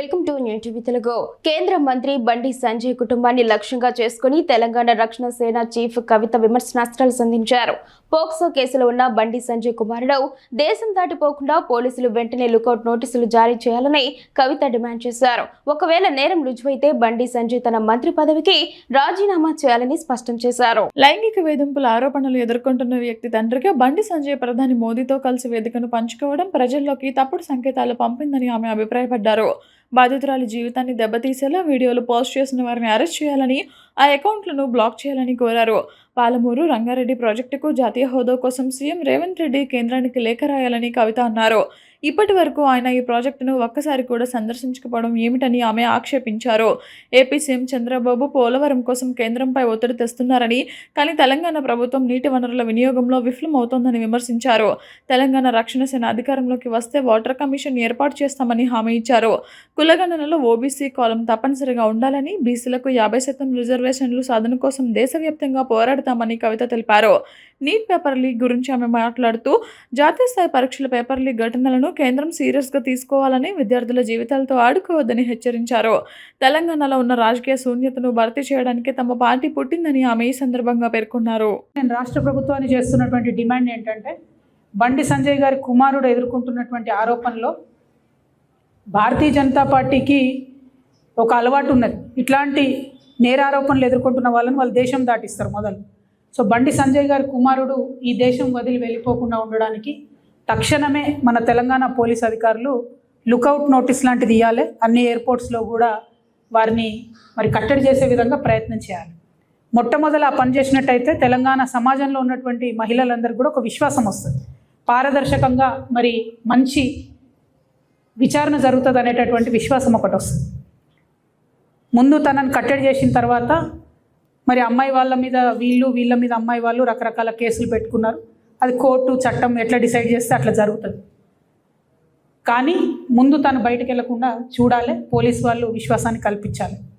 Welcome to new TV Telugu. కేంద్ర మంత్రి బండి సంజయ్ కుటుంబాన్ని లక్ష్యంగా చేసుకుని తెలంగాణ రక్షణ సేన చీఫ్ కవిత విమర్శనాస్త్రాలు సంధించారు. పోక్సో కేసులో ఉన్న బండి సంజయ్ కుమారుడు దేశం దాటిపోకుండా పోలీసులు వెంటనే లుకౌట్ నోటీసులు జారీ చేయాలని కవిత డిమాండ్ చేశారు. ఒకవేళ నేరం రుజువైతే బండి సంజయ్ తన మంత్రి పదవికి రాజీనామా చేయాలని స్పష్టం చేశారు. లైంగిక వేధింపుల ఆరోపణలు ఎదుర్కొంటున్న వ్యక్తి తండ్రిగా బండి సంజయ్ ప్రధాని మోదీతో కలిసి వేదికను పంచుకోవడం ప్రజల్లోకి తప్పుడు సంకేతాలు పంపిందని ఆమె అభిప్రాయపడ్డారు. బాధితురాలి జీవితాన్ని దెబ్బతీసేలా వీడియోలు పోస్ట్ చేసిన వారిని అరెస్ట్ చేయాలని, ఆ అకౌంట్లను బ్లాక్ చేయాలని కోరారు. పాలమూరు రంగారెడ్డి ప్రాజెక్టుకు జాతీయ హోదా కోసం సీఎం రేవంత్ రెడ్డి కేంద్రానికి లేఖ రాయాలని కవిత అన్నారు. ఇప్పటి వరకు ఆయన ఈ ప్రాజెక్టును ఒక్కసారి కూడా సందర్శించకపోవడం ఏమిటని ఆమె ఆక్షేపించారు. ఏపీ సీఎం చంద్రబాబు పోలవరం కోసం కేంద్రంపై ఒత్తిడి తెస్తున్నారని, కానీ తెలంగాణ ప్రభుత్వం నీటి వనరుల వినియోగంలో విఫలమవుతోందని విమర్శించారు. తెలంగాణ రక్షణ సేన అధికారంలోకి వస్తే వాటర్ కమిషన్ ఏర్పాటు చేస్తామని హామీ ఇచ్చారు. కులగణనలో ఓబీసీ కాలం తప్పనిసరిగా ఉండాలని, బీసీలకు 50% రిజర్వేషన్లు సాధన కోసం దేశవ్యాప్తంగా పోరాడతామని కవిత తెలిపారు. నీట్ పేపర్ లీక్ గురించి ఆమె మాట్లాడుతూ, జాతీయ స్థాయి పరీక్షల పేపర్ లీక్ ఘటనలను కేంద్రం సీరియస్గా తీసుకోవాలని, విద్యార్థుల జీవితాలతో ఆడుకోవద్దని హెచ్చరించారు. తెలంగాణలో ఉన్న రాజకీయ శూన్యతను భర్తీ చేయడానికి తమ పార్టీ పుట్టిందని ఆమె ఈ సందర్భంగా పేర్కొన్నారు. నేను రాష్ట్ర ప్రభుత్వాన్ని చేస్తున్నటువంటి డిమాండ్ ఏంటంటే, బండి సంజయ్ గారి కుమారుడు ఎదుర్కొంటున్నటువంటి ఆరోపణలో భారతీయ జనతా పార్టీకి ఒక అలవాటు ఉన్నది. ఇట్లాంటి నేరారోపణలు ఎదుర్కొంటున్న వాళ్ళు దేశం దాటిస్తారు మొదలు. సో బండి సంజయ్ గారి కుమారుడు ఈ దేశం వదిలి వెళ్ళిపోకుండా ఉండడానికి తక్షణమే మన తెలంగాణ పోలీస్ అధికారులు లుకౌట్ నోటీస్ లాంటిది ఇవ్వాలి. అన్ని ఎయిర్పోర్ట్స్లో కూడా వారిని కట్టడి చేసే విధంగా ప్రయత్నం చేయాలి. మొట్టమొదలు ఆ పని చేసినట్టయితే తెలంగాణ సమాజంలో ఉన్నటువంటి మహిళలందరికీ కూడా ఒక విశ్వాసం వస్తుంది. పారదర్శకంగా మంచి విచారణ జరుగుతుంది అనేటటువంటి విశ్వాసం ఒకటి వస్తుంది. ముందు తనను కట్టడి చేసిన తర్వాత అమ్మాయి వాళ్ళ మీద వీళ్ళ మీద అమ్మాయి వాళ్ళు రకరకాల కేసులు పెట్టుకున్నారు. అది కోర్టు చట్టం ఎట్లా డిసైడ్ చేస్తే అట్లా జరుగుతుంది. కానీ ముందు తను బయటకు వెళ్లకుండా చూడాలి, పోలీసు వాళ్ళు విశ్వాసాన్ని కల్పించాలి.